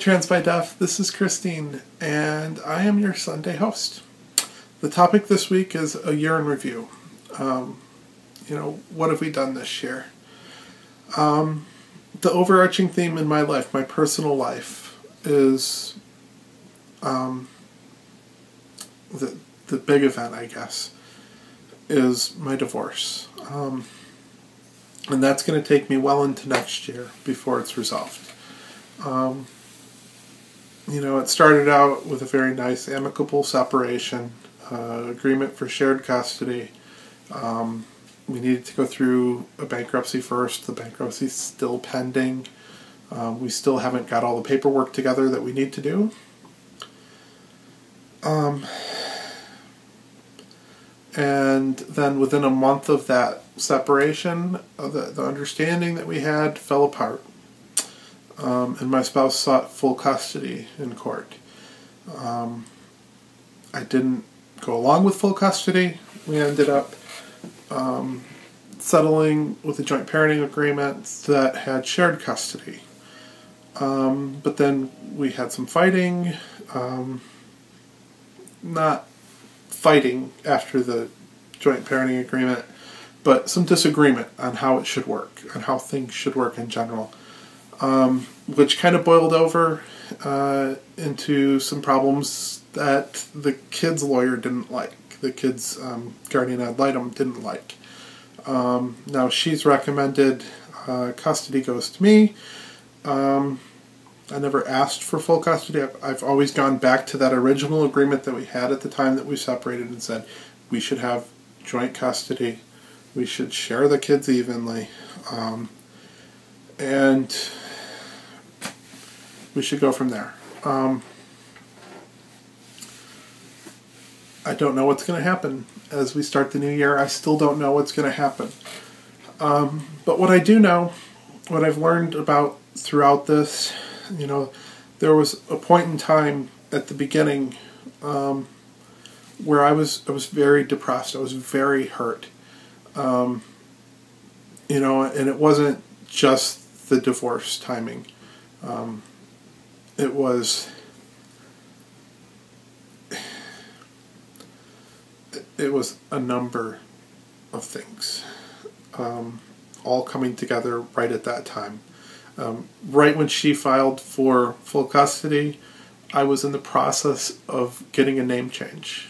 TransByDef, this is Christine, and I am your Sunday host. The topic this week is a year in review. What have we done this year? The overarching theme in my life, my personal life, is the big event, I guess, is my divorce. And that's going to take me well into next year before it's resolved. It started out with a very nice amicable separation, agreement for shared custody. We needed to go through a bankruptcy first. The bankruptcy's still pending. We still haven't got all the paperwork together that we need to do. And then within a month of that separation, the understanding that we had fell apart. And my spouse sought full custody in court. I didn't go along with full custody. We ended up settling with a joint parenting agreement that had shared custody. But then we had some fighting, not fighting after the joint parenting agreement, but some disagreement on how it should work, on how things should work in general. Which kind of boiled over into some problems that the kid's lawyer didn't like. The kid's guardian ad litem didn't like. Now she's recommended custody goes to me. I never asked for full custody. I've always gone back to that original agreement that we had at the time that we separated and said we should have joint custody. We should share the kids evenly. And we should go from there. I don't know what's going to happen as we start the new year. I still don't know what's going to happen. But what I do know, what I've learned about throughout this, there was a point in time at the beginning where I was very depressed. I was very hurt. And it wasn't just the divorce timing. It was a number of things, all coming together right at that time. Right when she filed for full custody, I was in the process of getting a name change.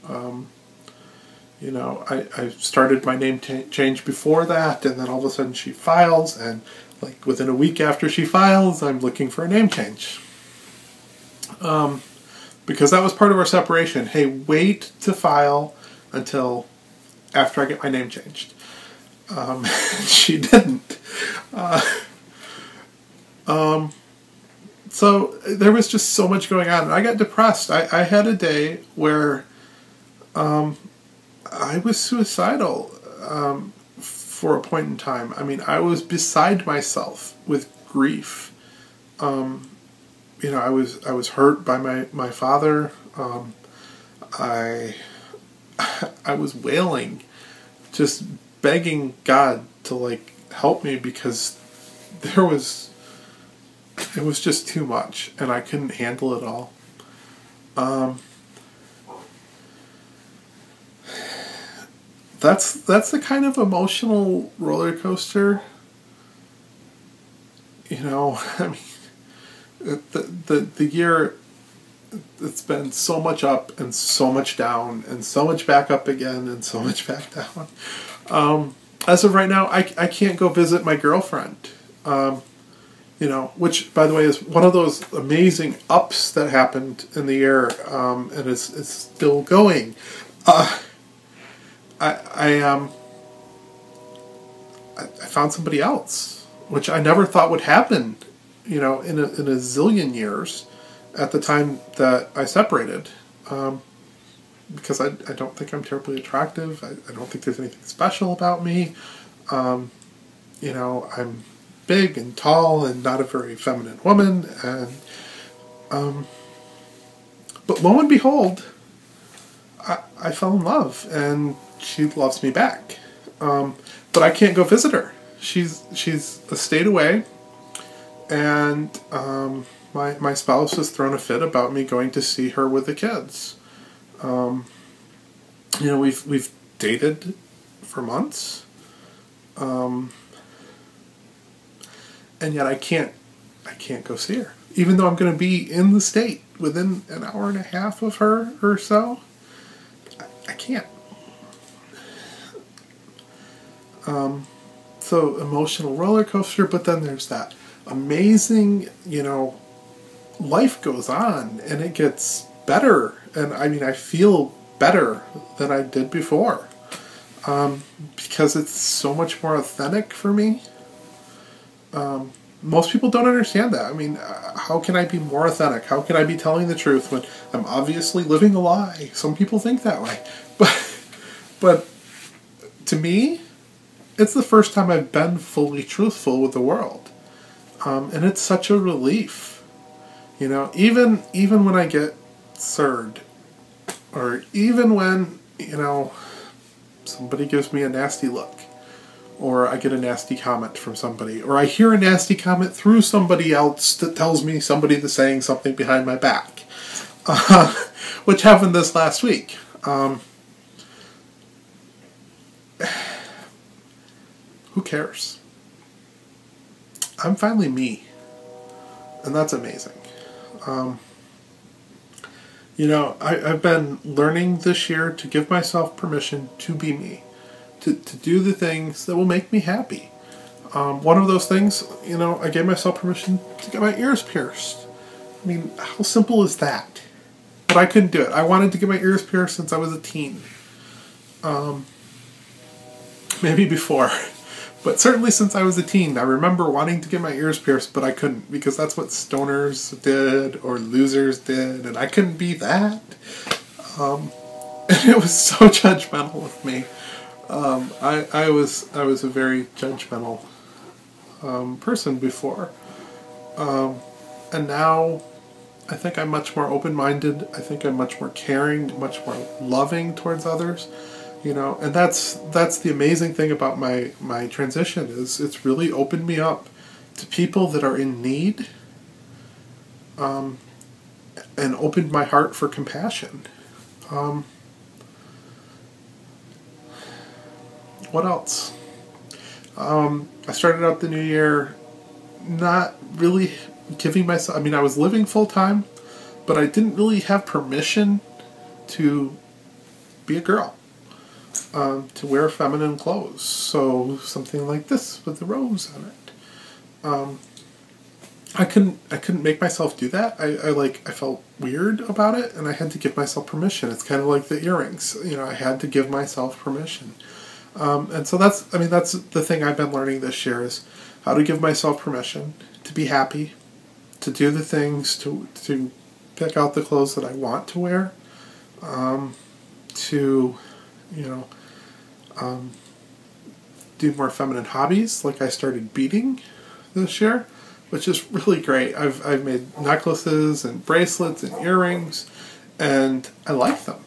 I started my name change before that, and then all of a sudden she files, and like within a week after she files, I'm looking for a name change. Because that was part of our separation. Hey, wait to file until after I get my name changed. She didn't. So there was just so much going on. I got depressed. I had a day where I was suicidal for a point in time. I mean, I was beside myself with grief. I was hurt by my father. I was wailing, just begging God to help me because it was just too much and I couldn't handle it all. That's the kind of emotional roller coaster. I mean, the year, it's been so much up and so much down and so much back up again and so much back down. As of right now, I can't go visit my girlfriend, which, by the way, is one of those amazing ups that happened in the year, and it's still going. I found somebody else, which I never thought would happen, in a zillion years at the time that I separated, because I don't think I'm terribly attractive. I don't think there's anything special about me. I'm big and tall and not a very feminine woman, and but lo and behold, I fell in love, and she loves me back. But I can't go visit her. She's a state away, and my spouse has thrown a fit about me going to see her with the kids. We've dated for months, and yet I can't go see her, even though I'm going to be in the state within an hour and a half of her or so. I can't. So emotional roller coaster, but then there's that amazing, life goes on and it gets better. And I feel better than I did before. Because it's so much more authentic for me. Most people don't understand that. How can I be more authentic? How can I be telling the truth when I'm obviously living a lie? Some people think that way. But to me, it's the first time I've been fully truthful with the world. And it's such a relief. Even when I get surd, or even when, somebody gives me a nasty look, or I get a nasty comment from somebody, or I hear a nasty comment through somebody else that tells me somebody is saying something behind my back, which happened this last week. Who cares? I'm finally me, and that's amazing. I've been learning this year to give myself permission to be me, to do the things that will make me happy. One of those things, I gave myself permission to get my ears pierced. How simple is that? But I couldn't do it. I wanted to get my ears pierced since I was a teen. Maybe before. But certainly since I was a teen, I remember wanting to get my ears pierced, but I couldn't, because that's what stoners did or losers did, and I couldn't be that. And it was so judgmental of me. I was a very judgmental person before, and now I think I'm much more open-minded. I think I'm much more caring, much more loving towards others. And that's the amazing thing about my transition, is it's really opened me up to people that are in need, and opened my heart for compassion. What else? I started out the new year not really giving myself, I was living full-time, but I didn't really have permission to be a girl. To wear feminine clothes, so something like this with the rose on it. I couldn't make myself do that. I felt weird about it, and I had to give myself permission. It's kind of like the earrings. I had to give myself permission. And so that's the thing I've been learning this year, is how to give myself permission to be happy, to do the things, to pick out the clothes that I want to wear, to do more feminine hobbies. Like I started beading this year, which is really great. I've made necklaces and bracelets and earrings, and I like them.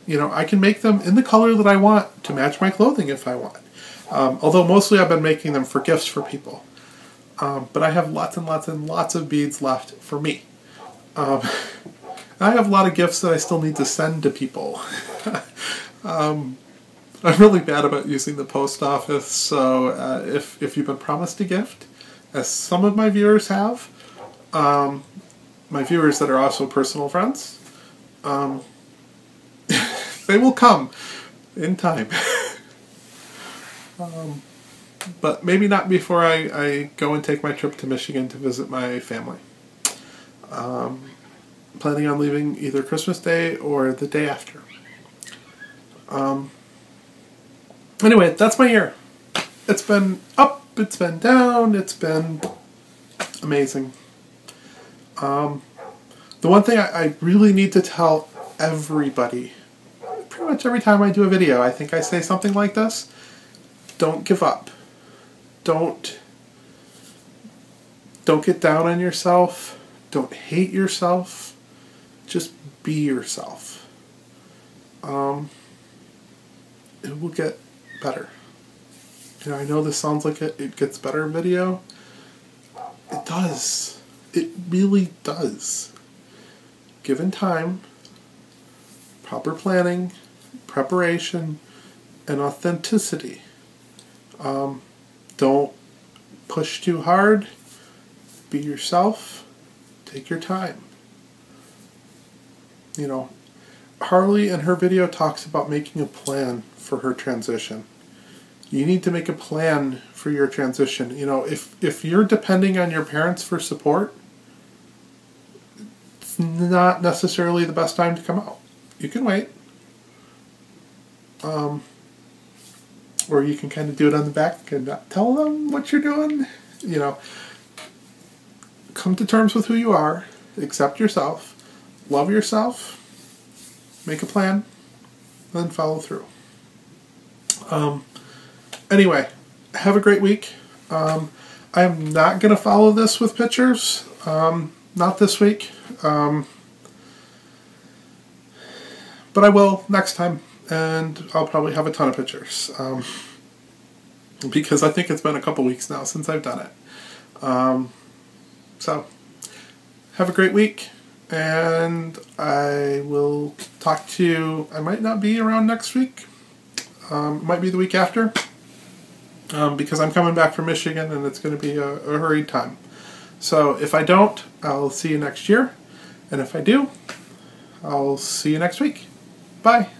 I can make them in the color that I want to match my clothing if I want. Although mostly I've been making them for gifts for people. But I have lots and lots and lots of beads left for me. I have a lot of gifts that I still need to send to people. I'm really bad about using the post office, so if you've been promised a gift, as some of my viewers have, my viewers that are also personal friends, they will come in time. But maybe not before I go and take my trip to Michigan to visit my family. Planning on leaving either Christmas Day or the day after. Anyway, that's my year. It's been up, it's been down, it's been amazing. The one thing I really need to tell everybody, pretty much every time I do a video, I think I say something like this: don't give up. Don't get down on yourself. Don't hate yourself. Just be yourself. It will get better. I know this sounds like it gets better video. It does. It really does. Given time, proper planning, preparation, and authenticity. Don't push too hard. Be yourself. Take your time. You know, Harley in her video talks about making a plan for her transition. You need to make a plan for your transition. You know, if you're depending on your parents for support, it's not necessarily the best time to come out. You can wait. Or you can kind of do it on the back and not tell them what you're doing. You know, come to terms with who you are. Accept yourself. Love yourself. Make a plan. Then follow through. Anyway, have a great week. I'm not going to follow this with pictures. Not this week. But I will next time. And I'll probably have a ton of pictures. Because I think it's been a couple weeks now since I've done it. So, have a great week. And I will talk to you. I might not be around next week. Might be the week after. Because I'm coming back from Michigan and it's going to be a hurried time. So if I don't, I'll see you next year. And if I do, I'll see you next week. Bye.